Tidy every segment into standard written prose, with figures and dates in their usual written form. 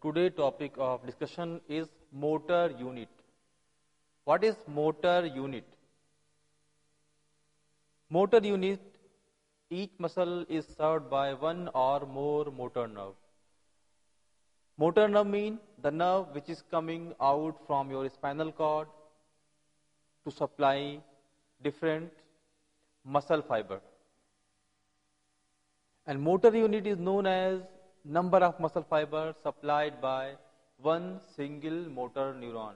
Today topic of discussion is motor unit. What is motor unit? Motor unit, each muscle is served by one or more motor nerve. Motor nerve means the nerve which is coming out from your spinal cord to supply different muscle fiber. And motor unit is known as number of muscle fibers supplied by one single motor neuron.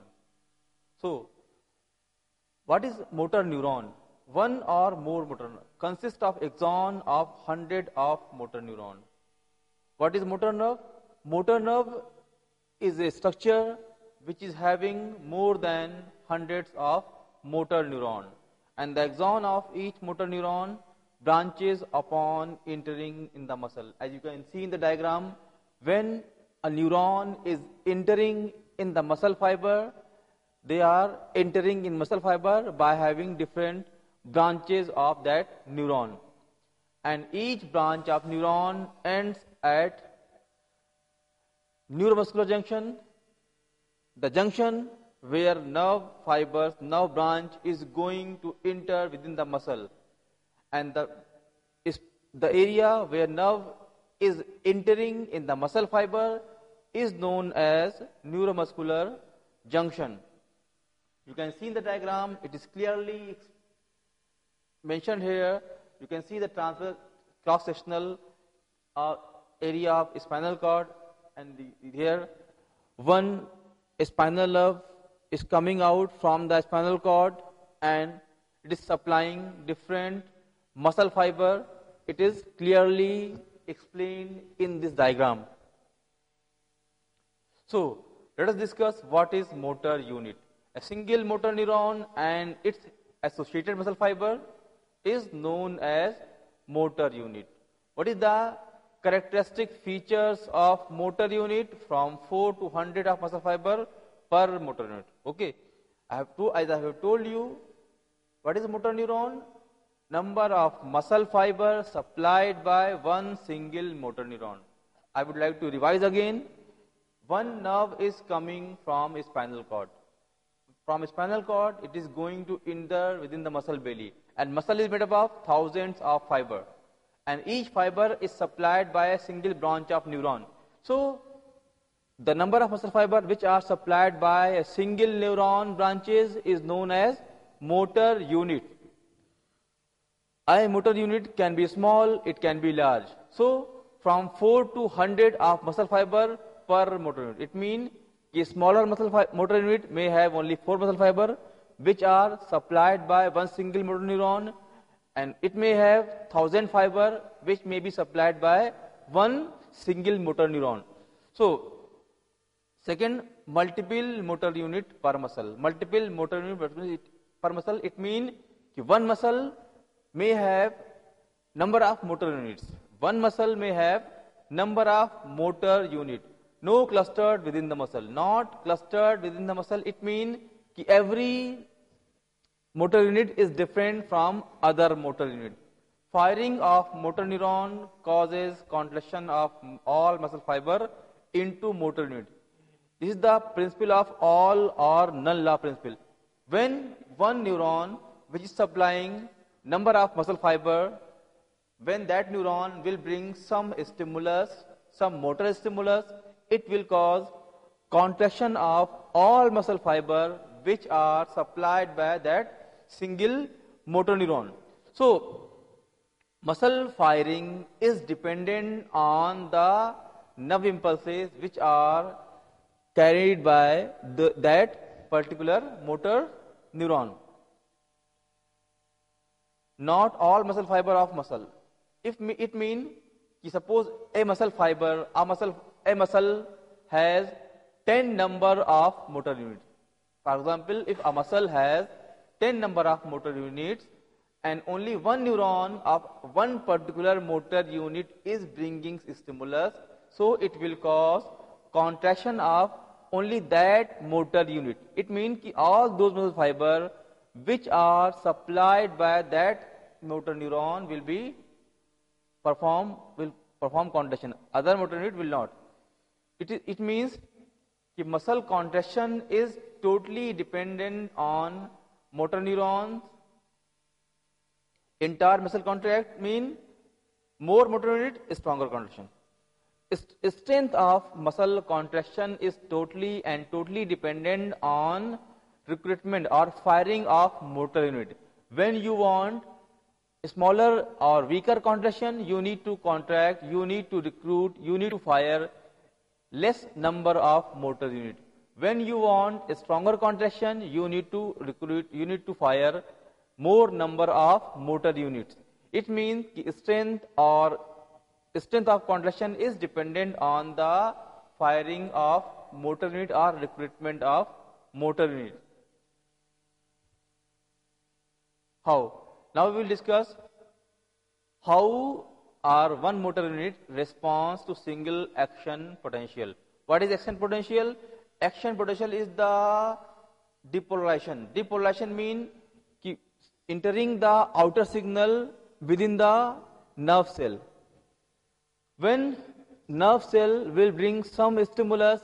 So, what is motor neuron? One or more motor neuron consists of axon of 100 of motor neuron. What is motor nerve? Motor nerve is a structure which is having more than hundreds of motor neuron, and the axon of each motor neuron branches upon entering in the muscle. As you can see in the diagram, when a neuron is entering in the muscle fiber, they are entering in muscle fiber by having different branches of that neuron, and each branch of neuron ends at neuromuscular junction, the junction where nerve fibers, nerve branch is going to enter within the muscle, and the area where nerve is entering in the muscle fiber is known as neuromuscular junction. You can see in the diagram, it is clearly mentioned here. You can see the transverse cross-sectional area of spinal cord, and here one spinal nerve is coming out from the spinal cord and it is supplying different muscle fiber. It is clearly explained in this diagram. So, let us discuss what is motor unit. A single motor neuron and its associated muscle fiber is known as motor unit. What is the characteristic features of motor unit? From 4 to 100 of muscle fiber per motor unit. Okay, as I have told you, what is motor neuron? Number of muscle fibers supplied by one single motor neuron. I would like to revise again. One nerve is coming from a spinal cord. From a spinal cord, it is going to enter within the muscle belly, and muscle is made up of thousands of fiber, and each fiber is supplied by a single branch of neuron. So, the number of muscle fiber which are supplied by a single neuron branches is known as motor unit. A motor unit can be small, it can be large. So, from 4 to 100 of muscle fiber per motor unit. It means a smaller motor unit may have only 4 muscle fiber which are supplied by one single motor neuron, and it may have 1000 fiber which may be supplied by one single motor neuron. So, second, multiple motor unit per muscle. Multiple motor unit per muscle, it means one muscle may have number of motor units. One muscle may have number of motor unit. No clustered within the muscle. Not clustered within the muscle, it means every motor unit is different from other motor unit. Firing of motor neuron causes contraction of all muscle fiber into motor unit. This is the principle of all or none law principle. When one neuron which is supplying number of muscle fiber, when that neuron will bring some stimulus, some motor stimulus, it will cause contraction of all muscle fiber which are supplied by that single motor neuron. So, muscle firing is dependent on the nerve impulses which are carried by that particular motor neuron. Not all muscle fiber of muscle. If it means, suppose a muscle fiber, a muscle has 10 number of motor units. For example, if a muscle has 10 number of motor units and only one neuron of one particular motor unit is bringing stimulus, so it will cause contraction of only that motor unit. It means all those muscle fiber which are supplied by that motor neuron will perform contraction. Other motor unit will not. It means कि muscle contraction is totally dependent on motor neurons. Entire muscle contract mean more motor unit, stronger contraction. Strength of muscle contraction is totally dependent on recruitment or firing of motor unit. When you want smaller or weaker contraction, you need to contract, you need to recruit, you need to fire less number of motor unit. When you want a stronger contraction, you need to recruit, you need to fire more number of motor units. It means strength of contraction is dependent on the firing of motor unit or recruitment of motor unit. How? Now we will discuss how our one motor unit responds to single action potential. What is action potential? Action potential is the depolarization. Depolarization means entering the outer signal within the nerve cell. When nerve cell will bring some stimulus,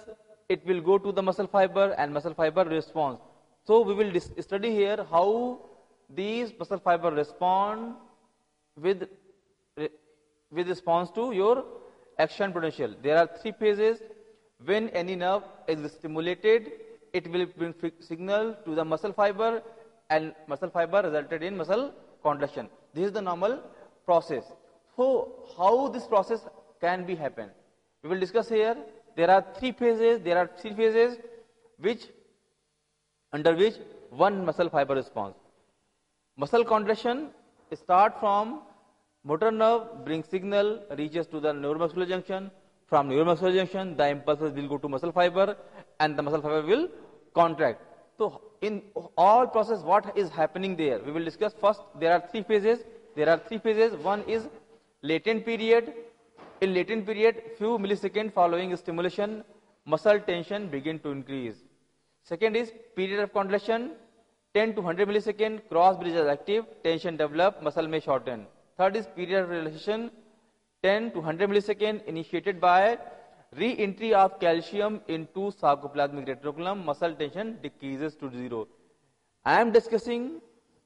it will go to the muscle fiber and muscle fiber responds. So we will study here how these muscle fiber respond with response to your action potential. There are three phases. When any nerve is stimulated, it will bring signal to the muscle fiber and muscle fiber resulted in muscle contraction. This is the normal process. So how this process can be happen? We will discuss here. There are three phases under which one muscle fiber responds. Muscle contraction start from motor nerve, brings signal, reaches to the neuromuscular junction. From neuromuscular junction, the impulses will go to muscle fiber and the muscle fiber will contract. So in all process, what is happening there? We will discuss first. There are three phases. One is latent period. In latent period, few milliseconds following stimulation, muscle tension begin to increase. Second is period of contraction. 10 to 100 milliseconds, cross bridge is active, tension develop, muscle may shorten. Third is period of relaxation. 10 to 100 milliseconds initiated by re-entry of calcium into sarcoplasmic reticulum, muscle tension decreases to zero. I am discussing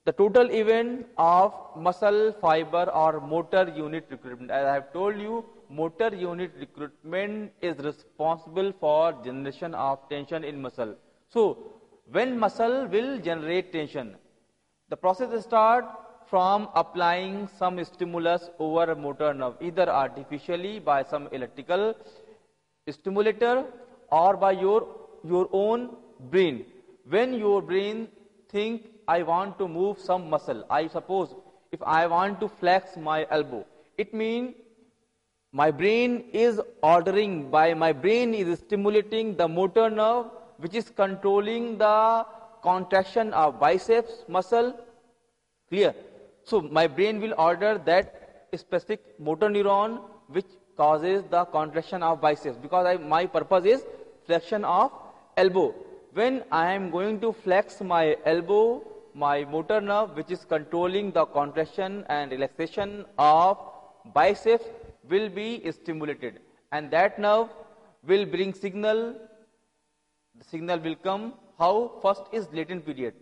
the total event of muscle fiber or motor unit recruitment. As I have told you, motor unit recruitment is responsible for generation of tension in muscle. So when muscle will generate tension, the process starts from applying some stimulus over a motor nerve, either artificially by some electrical stimulator or by your own brain. When your brain think, I want to move some muscle, I suppose if I want to flex my elbow, it means my brain is ordering, by my brain is stimulating the motor nerve which is controlling the contraction of biceps muscle. Clear? So my brain will order that specific motor neuron which causes the contraction of biceps, because my purpose is flexion of elbow. When I am going to flex my elbow, my motor nerve which is controlling the contraction and relaxation of biceps will be stimulated, and that nerve will bring signal. The signal will come. How? First is latent period.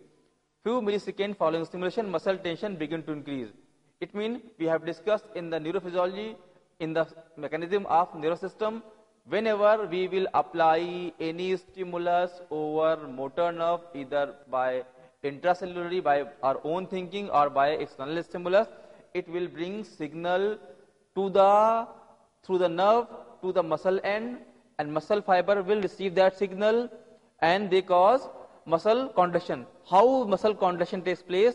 Few milliseconds following stimulation, muscle tension begin to increase. It means we have discussed in the neurophysiology, in the mechanism of neurosystem, whenever we will apply any stimulus over motor nerve, either by intracellularly, by our own thinking or by external stimulus, it will bring signal to through the nerve to the muscle end, and muscle fiber will receive that signal and they cause muscle contraction. How muscle contraction takes place?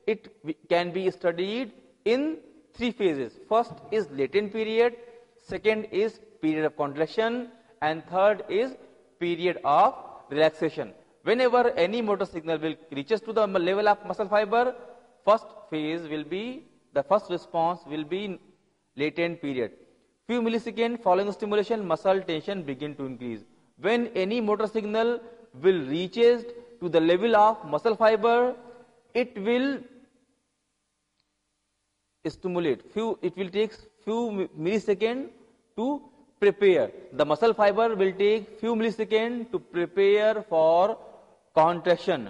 It can be studied in three phases. First is latent period, second is period of contraction, and third is period of relaxation. Whenever any motor signal will reaches to the level of muscle fiber, first phase will be, the first response will be in latent period. Few milliseconds following stimulation, muscle tension begin to increase. When any motor signal will reaches to the level of muscle fiber, it will stimulate. It will take few milliseconds to prepare. The muscle fiber will take few milliseconds to prepare for contraction,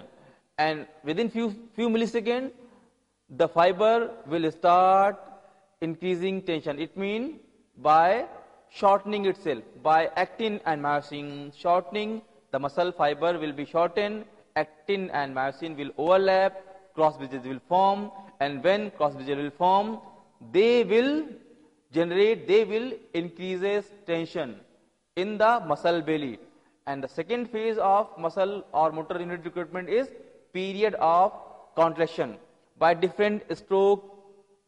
and within few milliseconds the fiber will start increasing tension. It means by shortening itself, by actin and myosin shortening, the muscle fiber will be shortened, actin and myosin will overlap, cross bridges will form, and when cross bridges will form, they will increases tension in the muscle belly. And the second phase of muscle or motor unit recruitment is period of contraction by different stroke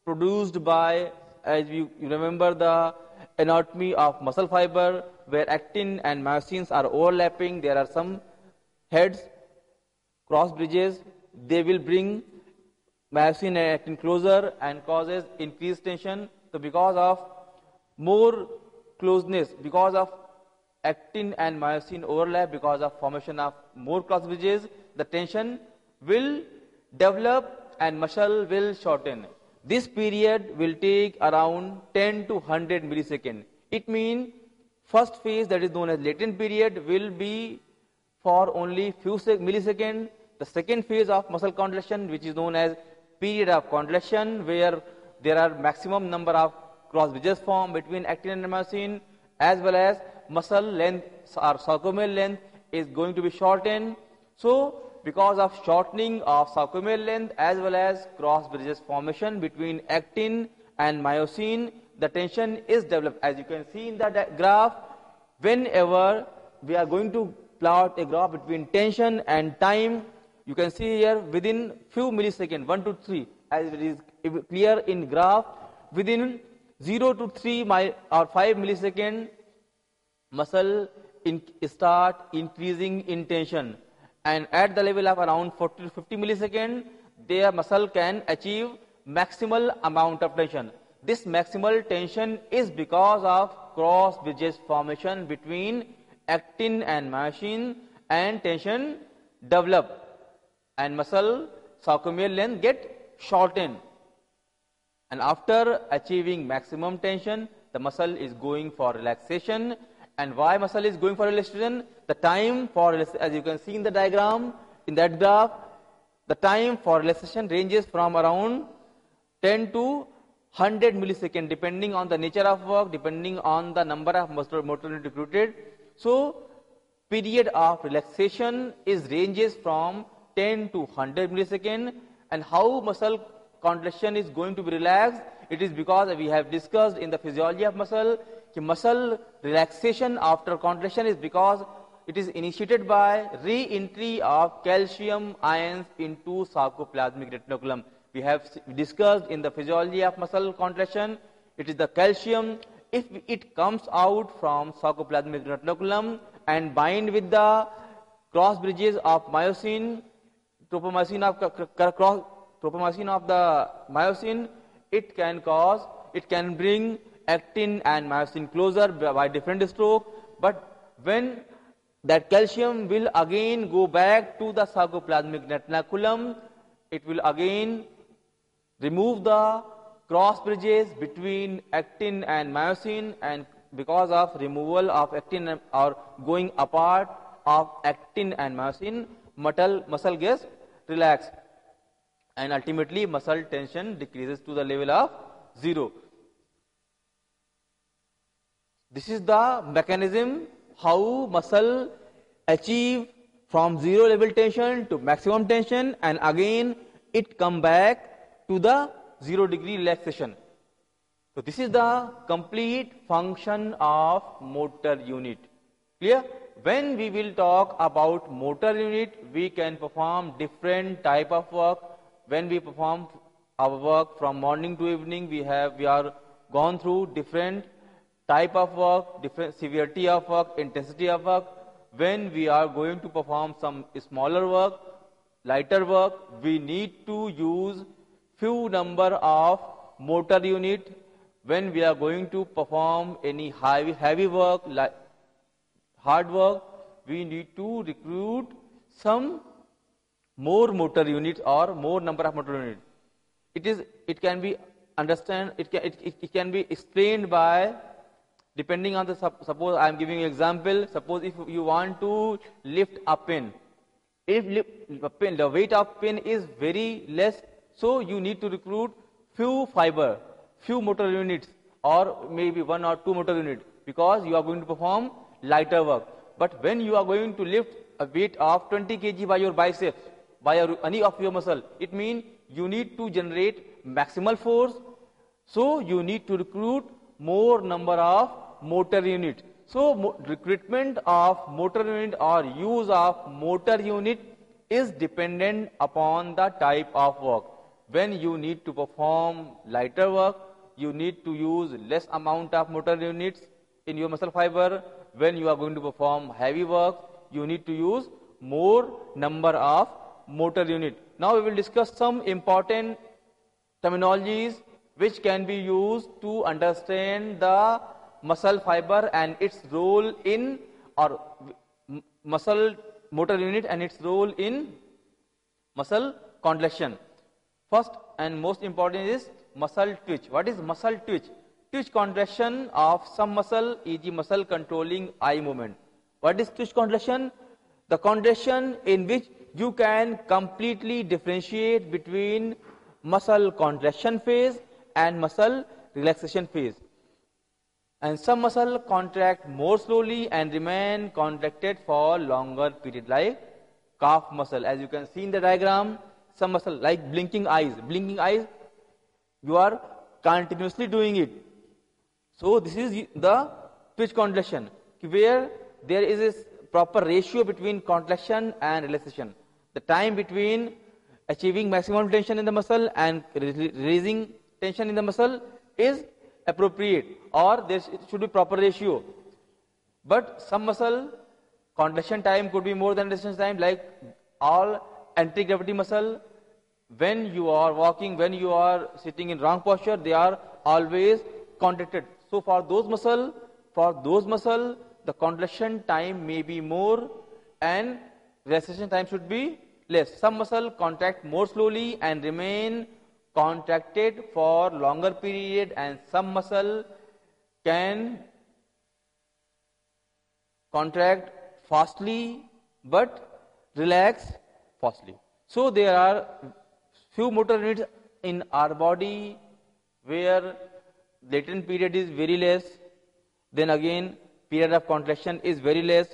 produced by, as you remember the anatomy of muscle fiber, where actin and myosins are overlapping. There are some heads, cross bridges, they will bring myosin and actin closer and causes increased tension. So because of more closeness, because of actin and myosin overlap, because of formation of more cross bridges, the tension will develop and muscle will shorten. This period will take around 10 to 100 milliseconds. It means first phase, that is known as latent period, will be for only few milliseconds. The second phase of muscle contraction, which is known as period of contraction, where there are maximum number of cross bridges formed between actin and myosin, as well as muscle length or sarcomeal length is going to be shortened. So because of shortening of sarcomeal length as well as cross bridges formation between actin and myosin, the tension is developed. As you can see in the graph, whenever we are going to plot a graph between tension and time, you can see here within few milliseconds, 1 to 3, as it is clear in graph, within 0 to 3 or 5 milliseconds, muscle start increasing in tension. And at the level of around 40 to 50 milliseconds, their muscle can achieve maximal amount of tension. This maximal tension is because of cross bridges formation between actin and myosin, and tension develop and muscle sarcomeal length get shortened. And after achieving maximum tension, the muscle is going for relaxation. And why muscle is going for relaxation? The time for, as you can see in the diagram, in that graph, the time for relaxation ranges from around 10 to 100 milliseconds, depending on the nature of work, depending on the number of motor unit recruited. So period of relaxation is ranges from 10 to 100 milliseconds. And how muscle contraction is going to be relaxed? It is because we have discussed in the physiology of muscle, muscle relaxation after contraction is because it is initiated by re-entry of calcium ions into sarcoplasmic reticulum. We have discussed in the physiology of muscle contraction, it is the calcium. If it comes out from sarcoplasmic reticulum and bind with the cross bridges of myosin, tropomyosin of the myosin, it can bring actin and myosin closer by different stroke. But when that calcium will again go back to the sarcoplasmic reticulum, it will again remove the cross bridges between actin and myosin, and because of removal of actin or going apart of actin and myosin, muscle gets relaxed, and ultimately muscle tension decreases to the level of 0. This is the mechanism how muscle achieve from 0 level tension to maximum tension, and again it come back to the 0 degree relaxation. So this is the complete function of motor unit. Clear? When we will talk about motor unit, we can perform different type of work. When we perform our work from morning to evening, we are gone through different type of work, different severity of work, intensity of work. When we are going to perform some smaller work, lighter work, we need to use few number of motor unit. When we are going to perform any heavy work, like hard work, we need to recruit some more motor units or more number of motor units. It can be explained by Depending on the, suppose I am giving you example, suppose if you want to lift a pin, if the weight of pin is very less, so you need to recruit few fiber, few motor units, or maybe 1 or 2 motor units, because you are going to perform lighter work. But when you are going to lift a weight of 20 kg by your biceps, by any of your muscle, it means you need to generate maximal force, so you need to recruit more number of motor unit. So recruitment of motor unit or use of motor unit is dependent upon the type of work. When you need to perform lighter work, you need to use less amount of motor units in your muscle fiber. When you are going to perform heavy work, you need to use more number of motor unit. Now we will discuss some important terminologies which can be used to understand the muscle fiber and its role in, or muscle motor unit and its role in muscle contraction. First and most important is muscle twitch. What is muscle twitch? Twitch contraction of some muscle, e.g. muscle controlling eye movement. What is twitch contraction? The contraction in which you can completely differentiate between muscle contraction phase and muscle relaxation phase. And some muscle contract more slowly and remain contracted for longer period, like calf muscle. As you can see in the diagram, some muscle like blinking eyes, you are continuously doing it. So this is the twitch contraction, where there is a proper ratio between contraction and relaxation. The time between achieving maximum tension in the muscle and releasing tension in the muscle is appropriate, or there should be proper ratio. But some muscle contraction time could be more than resistance time, like all anti-gravity muscle. When you are walking, when you are sitting in wrong posture, they are always contracted. So for those muscle, the contraction time may be more and relaxation time should be less. Some muscle contract more slowly and remain contracted for longer period, and some muscle can contract fastly but relax fastly. So there are few motor units in our body where latent period is very less, then again period of contraction is very less,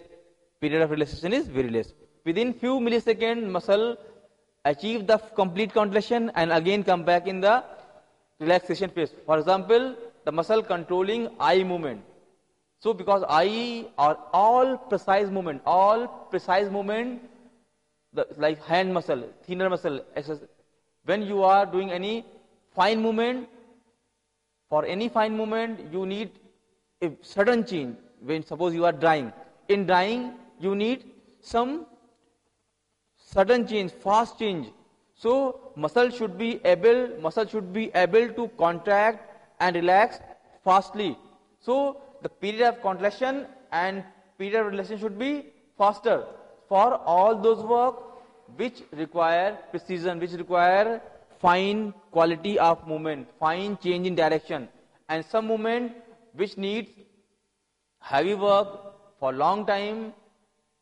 period of relaxation is very less. Within few milliseconds, muscle achieve the complete contraction and again come back in the relaxation phase. For example, the muscle controlling eye movement. So because eye are all precise movement, like hand muscle, thinner muscle, when you are doing any fine movement, for any fine movement you need a sudden change. When suppose you are drying, in drying you need some sudden change, fast change. So muscle should be able to contract and relax fastly. So the period of contraction and period of relaxation should be faster for all those work which require precision, which require fine quality of movement, fine change in direction, and some movement which needs heavy work for long time.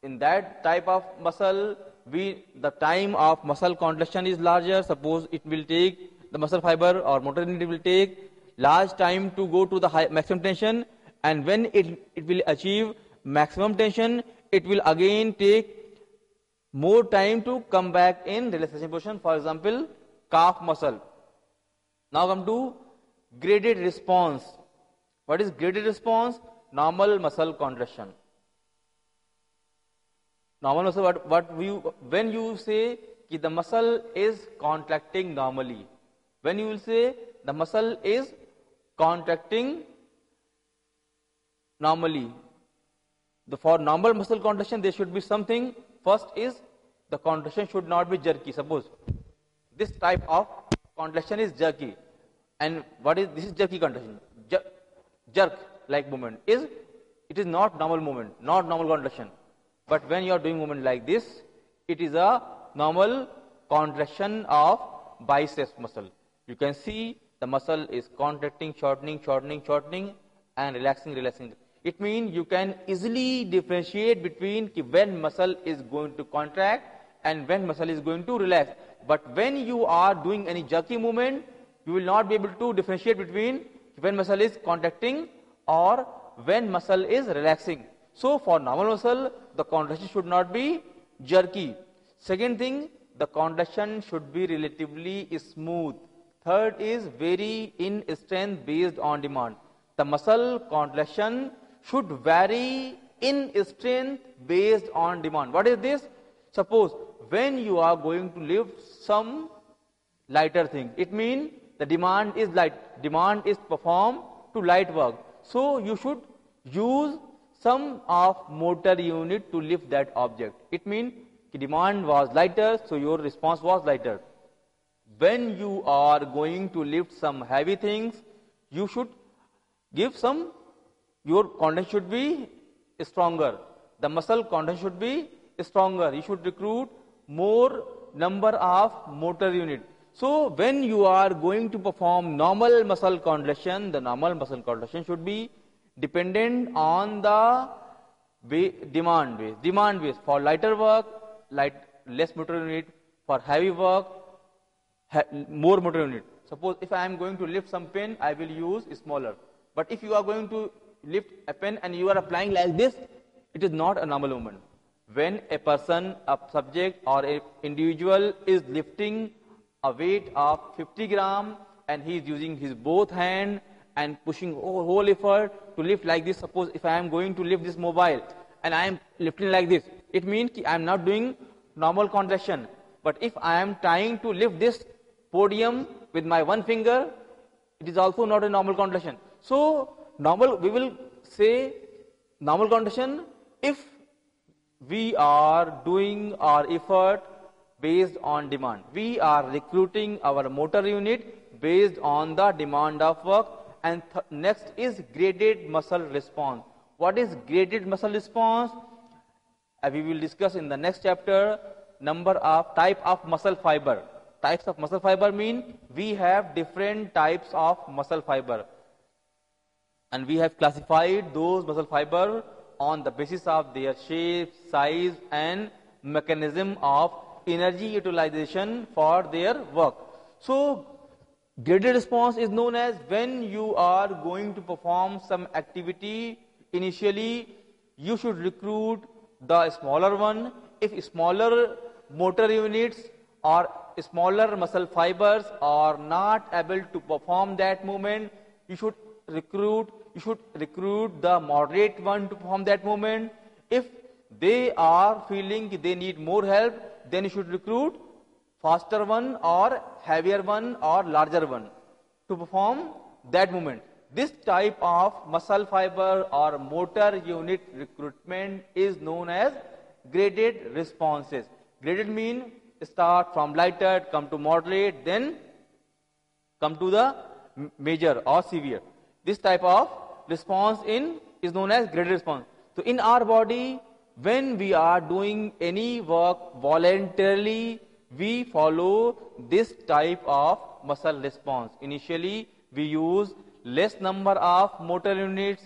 In that type of muscle, the time of muscle contraction is larger. Suppose it will take, the muscle fiber or motor unit will take large time to go to the maximum tension, and when it will achieve maximum tension, it will again take more time to come back in relaxation position. For example, calf muscle. Now come to graded response. What is graded response? Normal muscle contraction. Normal muscle, when you say that the muscle is contracting normally, when you will say the muscle is contracting normally, for normal muscle contraction there should be something. First is the contraction should not be jerky. Suppose this type of contraction is jerky, and this is jerky contraction, jerk like movement, it is not normal movement, not normal contraction. But when you are doing movement like this, it is a normal contraction of biceps muscle. You can see the muscle is contracting, shortening, and relaxing. It means you can easily differentiate between when muscle is going to contract and when muscle is going to relax. But when you are doing any jerky movement, you will not be able to differentiate between when muscle is contracting or when muscle is relaxing. So for normal muscle, the contraction should not be jerky. Second thing, the contraction should be relatively smooth. Third is vary in strength based on demand. The muscle contraction should vary in strength based on demand. What is this? Suppose when you are going to lift some lighter thing, it means the demand is light. Demand is performed to light work. So you should use some of motor unit to lift that object. It means the demand was lighter, so your response was lighter. When you are going to lift some heavy things, you should give some, your contraction should be stronger. The muscle contraction should be stronger. You should recruit more number of motor unit. So when you are going to perform normal muscle contraction, the normal muscle contraction should be dependent on the demand base. Demand base for lighter work, less motor unit. For heavy work, more motor unit. Suppose if I am going to lift some pen, I will use smaller. But if you are going to lift a pen and you are applying like this, it is not a normal movement. When a person, a subject or an individual is lifting a weight of 50 gram and he is using his both hand and pushing whole effort to lift like this. Suppose if I am going to lift this mobile and I am lifting like this, it means I am not doing normal contraction. But if I am trying to lift this podium with my one finger, it is also not a normal contraction. So we will say normal contraction if we are doing our effort based on demand. We are recruiting our motor unit based on the demand of work. And next is graded muscle response. What is graded muscle response? We will discuss in the next chapter. Type of muscle fiber. Types of muscle fiber mean we have different types of muscle fiber. And we have classified those muscle fiber on the basis of their shape, size and mechanism of energy utilization for their work. So graded response is known as when you are going to perform some activity, initially you should recruit the smaller one. If smaller motor units or smaller muscle fibers are not able to perform that movement, you should recruit the moderate one to perform that movement. If they are feeling they need more help, then you should recruit faster one or heavier one or larger one to perform that movement. This type of muscle fiber or motor unit recruitment is known as graded responses. Graded mean start from lighter, come to moderate, then come to the major or severe. This type of response is known as graded response. So in our body, when we are doing any work voluntarily, we follow this type of muscle response. Initially, we use less number of motor units,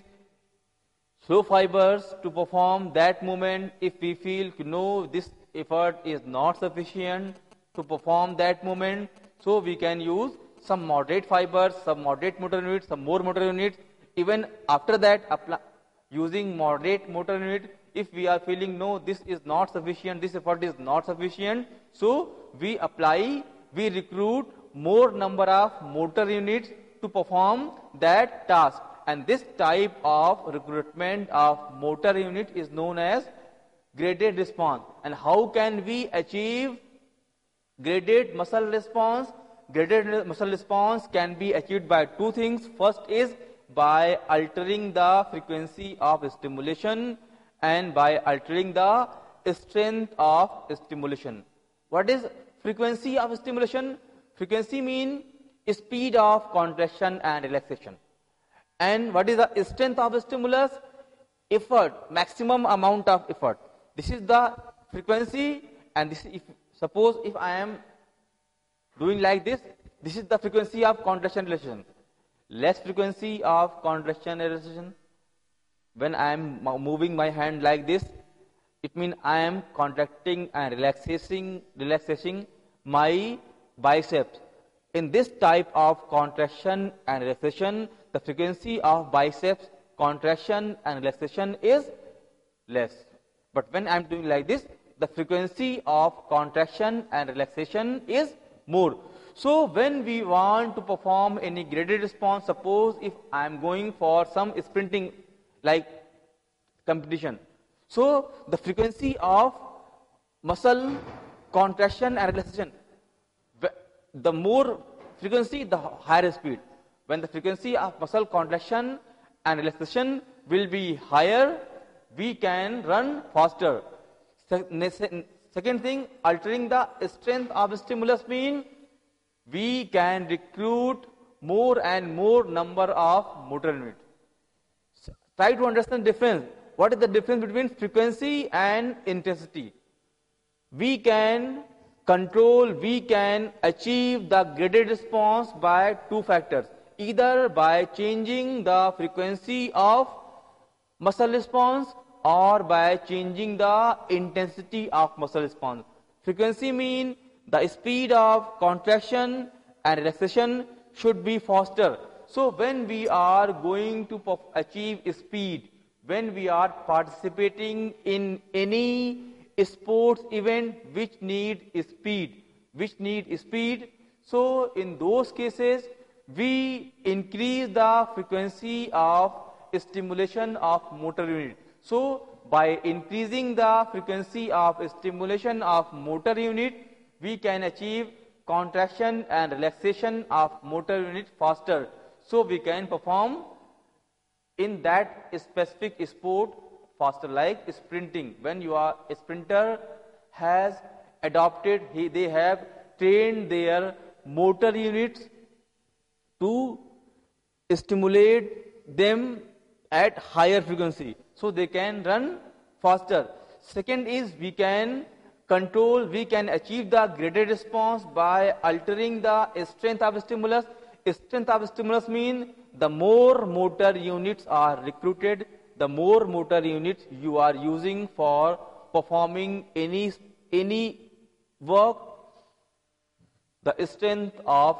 slow fibers to perform that movement. If we feel no, this effort is not sufficient to perform that movement, so we can use some moderate fibers, some moderate motor units, some more motor units. Even after that, using moderate motor unit, if we are feeling no, this is not sufficient, this effort is not sufficient, so we recruit more number of motor units to perform that task. And this type of recruitment of motor unit is known as graded response. And how can we achieve graded muscle response? Graded muscle response can be achieved by two things. First is by altering the frequency of stimulation and by altering the strength of stimulation. What is frequency of stimulation? Frequency means speed of contraction and relaxation. And what is the strength of the stimulus? Effort, maximum amount of effort. This is the frequency, and this is suppose I am doing like this, this is the frequency of contraction relaxation. less frequency of contraction and relaxation. When I am moving my hand like this, it means I am contracting and relaxing my biceps. In this type of contraction and relaxation, the frequency of biceps contraction and relaxation is less. But when I am doing like this, the frequency of contraction and relaxation is more. So when we want to perform any graded response, suppose if I am going for some sprinting like competition, so the frequency of muscle contraction and relaxation, the more frequency, the higher speed. When the frequency of muscle contraction and relaxation will be higher, we can run faster. Second thing, altering the strength of stimulus means we can recruit more and more number of motor units. Try to understand the difference. What is the difference between frequency and intensity? We can control, we can achieve the graded response by two factors. Either by changing the frequency of muscle response or by changing the intensity of muscle response. Frequency means the speed of contraction and relaxation should be faster. So when we are going to achieve speed, when we are participating in any sports event which need speed, so in those cases we increase the frequency of stimulation of motor unit. So by increasing the frequency of stimulation of motor unit, we can achieve contraction and relaxation of motor unit faster. So we can perform in that specific sport faster, like sprinting. When you are a sprinter has adopted, they have trained their motor units to stimulate them at higher frequency, so they can run faster. Second is we can control, we can achieve the graded response by altering the strength of stimulus. Strength of stimulus means the more motor units are recruited, the more motor units you are using for performing any work, the strength of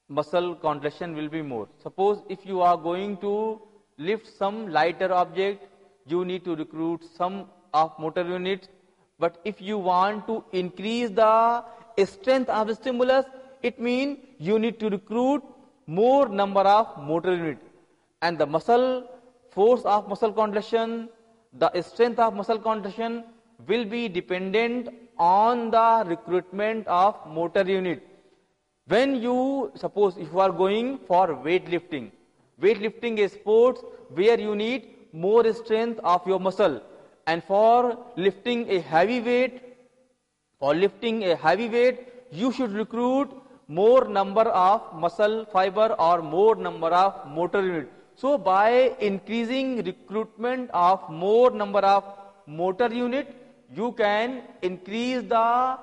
muscle contraction will be more. Suppose if you are going to lift some lighter object, you need to recruit some of motor units. But if you want to increase the strength of the stimulus, it means you need to recruit more number of motor units. And the muscle force of muscle contraction, the strength of muscle contraction will be dependent on the recruitment of motor unit. When you, suppose if you are going for weightlifting is sports where you need more strength of your muscle, and for lifting a heavy weight, you should recruit more number of muscle fiber or more number of motor unit. So by increasing recruitment of more number of motor unit, you can increase the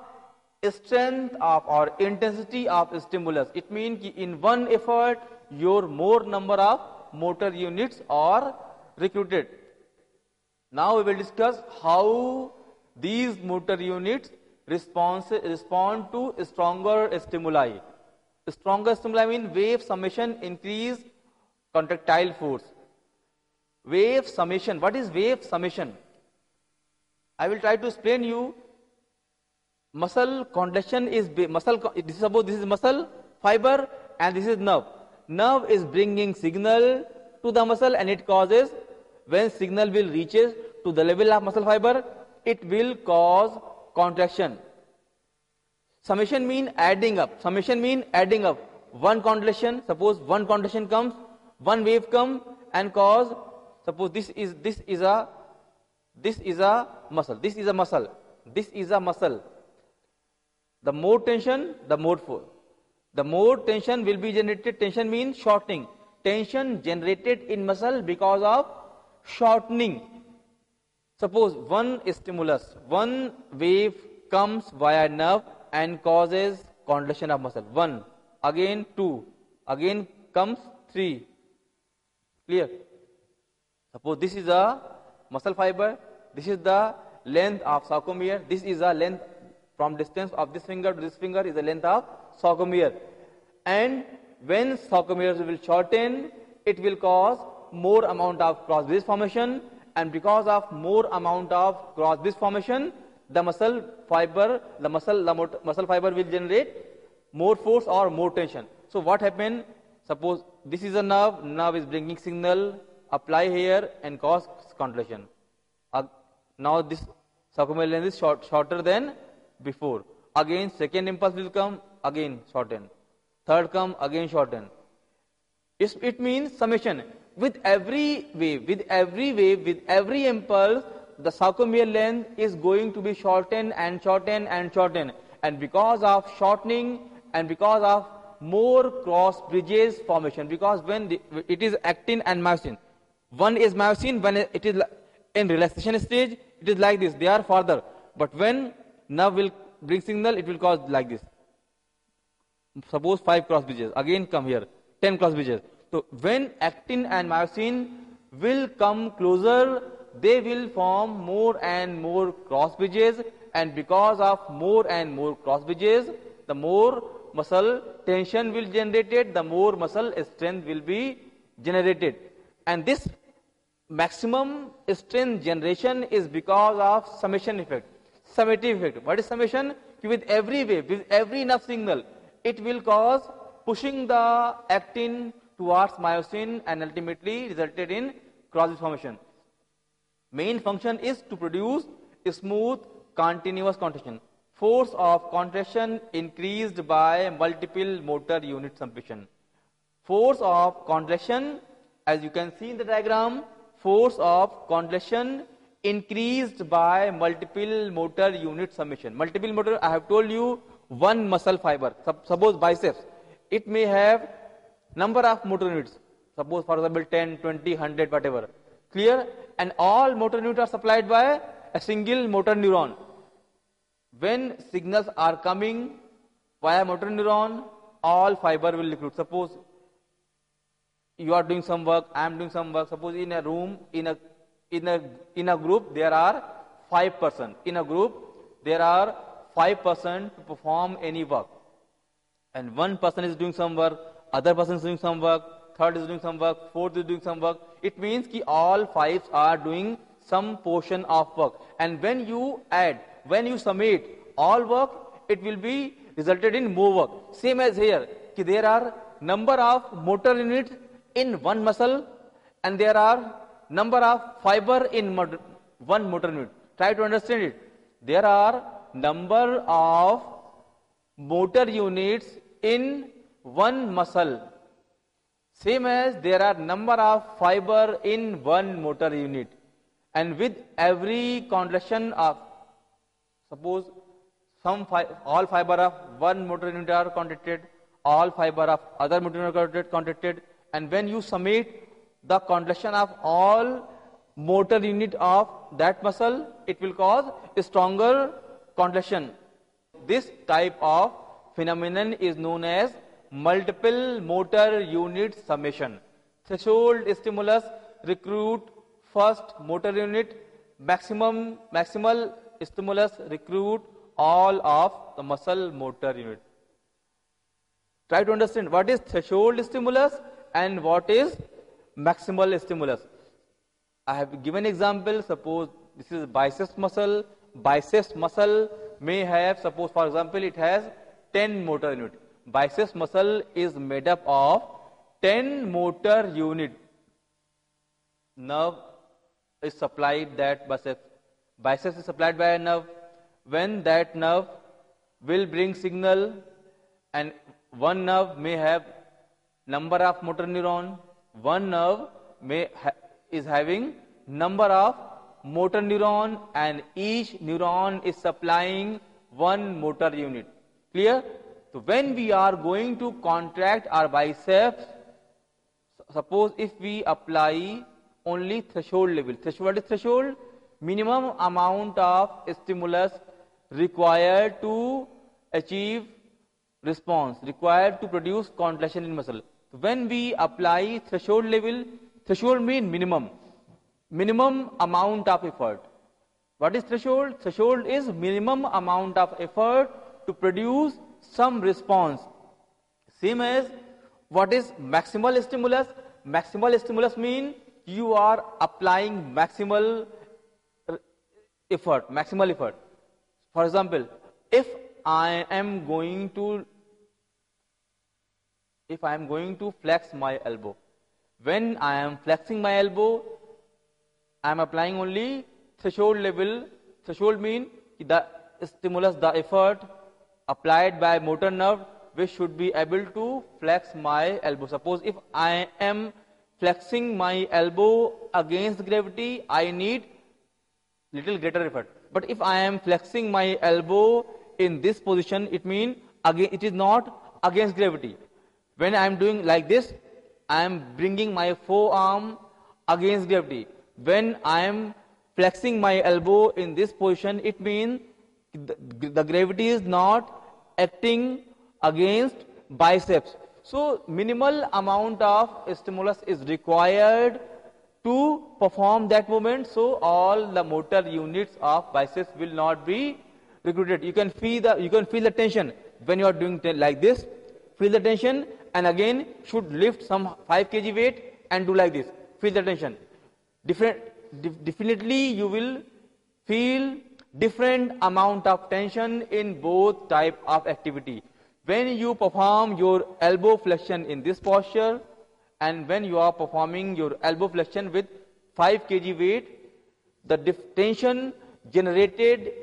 strength of or intensity of stimulus. It means in one effort your more number of motor units are recruited. Now we will discuss how these motor units respond to stronger stimuli. Stronger stimuli mean wave summation increase contractile force. Wave summation. What is wave summation? I will try to explain you. Muscle contraction is suppose this is muscle fiber and this is nerve. Nerve is bringing signal to the muscle and it causes, when signal will reaches to the level of muscle fiber, it will cause contraction. Summation mean adding up. One contraction, suppose one contraction comes, one wave comes and cause, suppose this is a muscle. The more tension, the more force. The more tension will be generated. Tension means shortening. Tension generated in muscle because of shortening. Suppose one stimulus, one wave comes via nerve and causes contraction of muscle. One, again two, again comes 3. Clear? Suppose this is a muscle fiber, this is the length of sarcomere, this is the length from distance of this finger to this finger is the length of sarcomere. And when sarcomeres will shorten, it will cause more amount of cross bridge formation, and because of more amount of cross bridge formation, the muscle fiber will generate more force or more tension. So what happened? Suppose this is a nerve is bringing signal, apply here and cause contraction. Now this sarcomere length is shorter than before. Again second impulse will come, again shorten. Third come, again shorten. It means summation. With every wave, with every impulse, the sarcomere length is going to be shortened and shortened and shortened. And because of shortening and because of more cross bridges formation, because when it is actin and myosin, one is myosin, when it is in relaxation stage, it is like this, they are further. But when nerve will bring signal, it will cause like this. Suppose 5 cross bridges, again come here, 10 cross bridges. So when actin and myosin will come closer, they will form more and more cross bridges, and because of more and more cross bridges, the more muscle tension will be generated, the more muscle strength will be generated. And this maximum strength generation is because of summation effect, summative effect. What is summation? With every wave, with every nerve signal, it will cause pushing the actin towards myosin and ultimately resulted in cross formation. Main function is to produce a smooth continuous contraction. Force of contraction increased by multiple motor unit summation. Force of contraction, as you can see in the diagram, force of contraction increased by multiple motor unit summation. Multiple motor, I have told you, one muscle fiber. Suppose biceps, it may have number of motor units. Suppose for example 10, 20, 100, whatever. Clear? And all motor units are supplied by a single motor neuron. When signals are coming via motor neuron, all fiber will recruit. Suppose you are doing some work, I am doing some work. Suppose in a room, in a group, there are 5 persons. In a group, there are 5 persons to perform any work. And one person is doing some work, other person is doing some work, third is doing some work, fourth is doing some work. It means that all 5 are doing some portion of work. And when you add, when you summate all work, it will be resulted in more work. Same as here, there are number of motor units in one muscle and there are number of fiber in one motor unit. Try to understand it. There are number of motor units in one muscle, same as there are number of fiber in one motor unit. And with every contraction of, suppose all fiber of one motor unit are contracted, all fiber of other motor unit are contracted, and when you summate the contraction of all motor unit of that muscle, it will cause a stronger contraction. This type of phenomenon is known as multiple motor unit summation. Threshold stimulus recruit first motor unit, maximal stimulus recruit all of the muscle motor unit. Try to understand what is threshold stimulus and what is maximal stimulus. I have given example. Suppose this is biceps muscle. Biceps muscle may have, suppose for example, it has 10 motor unit. Biceps muscle is made up of 10 motor unit. Nerve is supplied that biceps. Biceps is supplied by a nerve. When that nerve will bring signal, and one nerve may have number of motor neuron, one nerve is having number of motor neuron, and each neuron is supplying one motor unit. Clear? So when we are going to contract our biceps, suppose if we apply only threshold level. Threshold is threshold, minimum amount of stimulus required to achieve response, required to produce contraction in muscle. When we apply threshold level, threshold mean minimum amount of effort. What is threshold? Threshold is minimum amount of effort to produce some response. Same as what is maximal stimulus? Maximal stimulus mean you are applying maximal effort. For example, if I am going to flex my elbow, when I am flexing my elbow, I am applying only threshold level. Threshold mean the stimulus, the effort applied by motor nerve, which should be able to flex my elbow. Suppose if I am flexing my elbow against gravity, I need little greater effort. But if I am flexing my elbow in this position, it means again it is not against gravity. When I am doing like this, I am bringing my forearm against gravity. When I am flexing my elbow in this position, it means the gravity is not acting against biceps. So minimal amount of stimulus is required to perform that movement, so all the motor units of biceps will not be recruited. You can feel the tension when you are doing like this. Feel the tension, and again should lift some 5 kg weight and do like this. Feel the tension. Definitely you will feel different amount of tension in both type of activity. When you perform your elbow flexion in this posture, and when you are performing your elbow flexion with 5 kg weight, the tension generated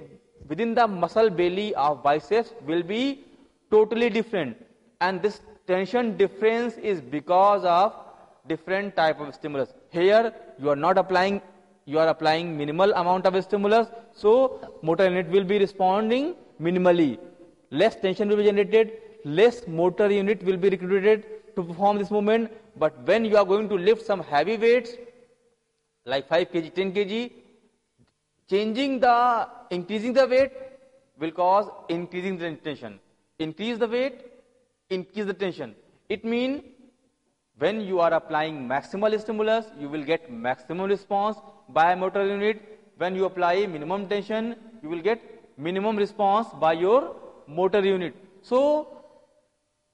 within the muscle belly of biceps will be totally different. And this tension difference is because of different type of stimulus. Here you are not applying, you are applying minimal amount of stimulus, so motor unit will be responding minimally. Less tension will be generated, less motor unit will be recruited to perform this movement. But when you are going to lift some heavy weights like 5 kg, 10 kg, increasing the weight will cause increasing the tension. Increase the weight, increase the tension. It means when you are applying maximal stimulus, you will get maximum response by motor unit. When you apply minimum tension, you will get minimum response by your motor unit. So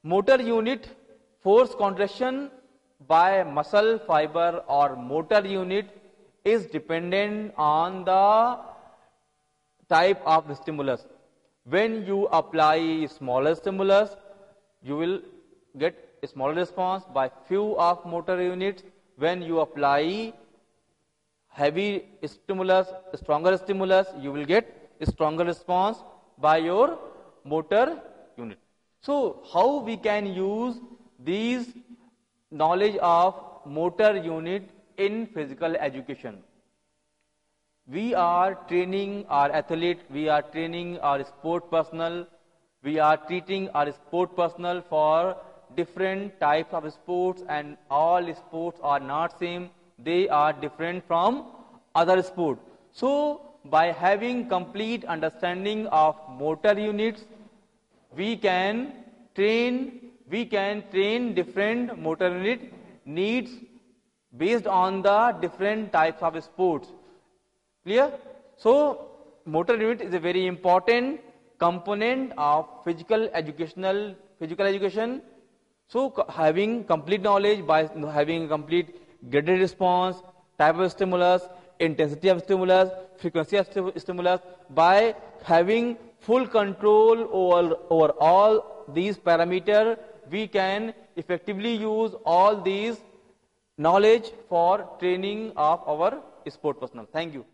motor unit force contraction by muscle fiber or motor unit is dependent on the type of stimulus. When you apply smaller stimulus, you will get a smaller response by few of motor units. When you apply heavy stimulus, stronger stimulus, you will get a stronger response by your motor unit. So how we can use these knowledge of motor unit in physical education? We are training our athlete, we are training our sport personnel, we are treating our sport personnel for different types of sports, and all sports are not same, they are different from other sports. So by having complete understanding of motor units, we can train different motor unit needs based on the different types of sports. Clear? So motor unit is a very important component of physical education. So having complete knowledge by having complete graded response, type of stimulus, intensity of stimulus, frequency of stimulus, by having full control over all these parameters, we can effectively use all these knowledge for training of our sport personnel. Thank you.